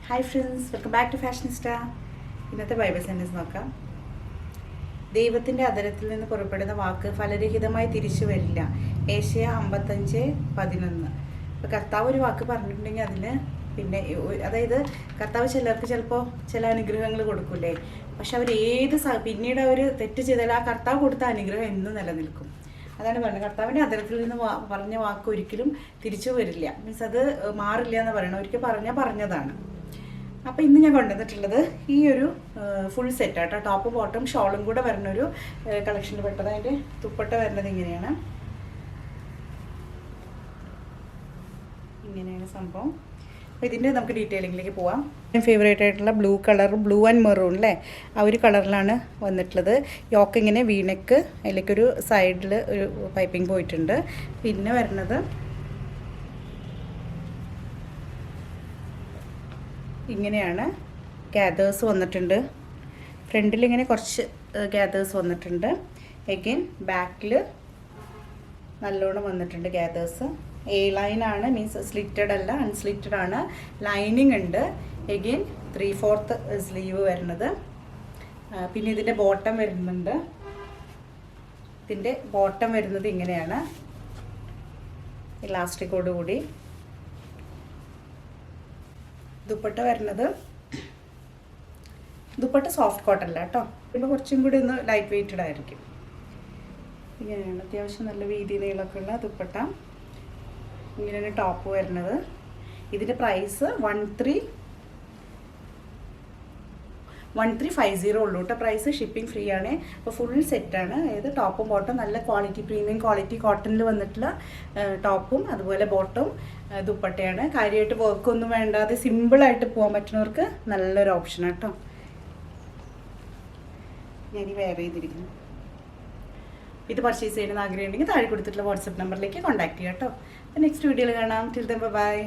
Hi friends, welcome back to fashionista. ഇന്നത്തെ Bible sentence നോക്കാം. ദൈവത്തിൻ്റെ അധരത്തിൽ നിന്ന് പുറപ്പെടുന്ന വാക്ക് ഫലരഹിതമായി തിരിച്ചു വരില്ല. ഏഷ്യ 55:11. അപ്പോൾ കർത്താവ് ഒരു വാക്ക് പറഞ്ഞിട്ടുണ്ടെങ്കിൽ അതിന് അതായത് കർത്താവ് ചിലർക്ക് ചിലപ്പോൾ ചില അനുഗ്രഹങ്ങൾ കൊടുക്കൂലേ, പക്ഷെ അവർ പിന്നീട് അവർ തെറ്റ് ചെയ്താൽ ആ കർത്താവ് കൊടുത്ത അനുഗ്രഹം എന്നും നിലനിൽക്കും. അതാണ് പറയുന്നത്. കർത്താവിൻ്റെ അധരത്തിൽ നിന്ന് പറഞ്ഞ വാക്ക് ഒരിക്കലും തിരിച്ചു വരില്ല. മീൻസ് അത് മാറില്ല എന്ന് പറയണം. ഒരിക്കൽ പറഞ്ഞതാണ്. അപ്പോൾ ഇന്ന് ഞാൻ കൊണ്ടുവന്നിട്ടുള്ളത് ഈ ഒരു ഫുൾ സെറ്റാട്ടോ. ടോപ്പ് ബോട്ടം ഷോളും കൂടെ വരുന്ന ഒരു കളക്ഷനിൽ പെട്ടത്. അതിൻ്റെ ദുപ്പട്ട വരുന്നത് ഇങ്ങനെയാണ് സംഭവം. അപ്പോൾ ഇതിൻ്റെ നമുക്ക് ഡീറ്റെയിലിങ്ങിലേക്ക് പോവാം. ഫേവറേറ്റ് ആയിട്ടുള്ള ബ്ലൂ ആൻഡ് മെറൂൺ അല്ലേ, ആ ഒരു കളറിലാണ് വന്നിട്ടുള്ളത്. യോക്ക് ഇങ്ങനെ വീണക്ക്, അതിലേക്കൊരു സൈഡിൽ ഒരു പൈപ്പിംഗ് പോയിട്ടുണ്ട്. പിന്നെ വരുന്നത് ഇങ്ങനെയാണ്. ഗ്യാദേഴ്സ് വന്നിട്ടുണ്ട്. ഫ്രണ്ടിൽ ഇങ്ങനെ കുറച്ച് ഗ്യാദേഴ്സ് വന്നിട്ടുണ്ട്. എഗെയിൻ ബാക്കിൽ നല്ലോണം വന്നിട്ടുണ്ട് ഗ്യാദേഴ്സ്. എ ലൈനാണ്, മീൻസ് സ്ലിറ്റഡ് അല്ല, അൺസ്ലിറ്റഡ് ആണ്. ലൈനിങ് ഉണ്ട്. എഗെയിൻ 3/4 സ്ലീവ് വരുന്നത്. പിന്നെ ഇതിൻ്റെ ബോട്ടം വരുന്നുണ്ട്. ഇതിൻ്റെ ബോട്ടം വരുന്നത് ഇങ്ങനെയാണ്, ഇലാസ്റ്റിക്കോട് കൂടി. ദുപ്പട്ട വരുന്നത്, ദുപ്പട്ട സോഫ്റ്റ് കോട്ടൺ അല്ല കേട്ടോ, ഇപ്പോൾ കുറച്ചും കൂടി ഒന്ന് ലൈറ്റ് വെയ്റ്റഡ് ആയിരിക്കും. ഇങ്ങനെയാണ് അത്യാവശ്യം നല്ല വീതി നീളമൊക്കെ ഉള്ള ദുപ്പട്ട. ഇങ്ങനെയാണ് ടോപ്പ് വരുന്നത്. ഇതിൻ്റെ പ്രൈസ് 1350 ഉള്ളൂ കേട്ടോ. പ്രൈസ് ഷിപ്പിംഗ് ഫ്രീ ആണ്. അപ്പോൾ ഫുൾ സെറ്റാണ്. അതായത് ടോപ്പും ബോട്ടും നല്ല ക്വാളിറ്റി, പ്രീമിയം ക്വാളിറ്റി കോട്ടണിൽ വന്നിട്ടുള്ള ടോപ്പും അതുപോലെ ബോട്ടും ദുപ്പട്ടയാണ്. കാര്യമായിട്ട് വർക്കൊന്നും വേണ്ടാതെ സിമ്പിളായിട്ട് പോകാൻ പറ്റുന്നവർക്ക് നല്ലൊരു ഓപ്ഷനാണ് കേട്ടോ. ഞാൻ വെയർ ചെയ്തിരിക്കുന്നു. ഇത് പർച്ചേസ് ചെയ്യണമെന്ന് ആഗ്രഹമുണ്ടെങ്കിൽ താഴെ കൊടുത്തിട്ടുള്ള വാട്സപ്പ് നമ്പറിലേക്ക് കോൺടാക്ട് ചെയ്യാം കേട്ടോ. നെക്സ്റ്റ് വീഡിയോയിൽ കാണാം. Till then bye.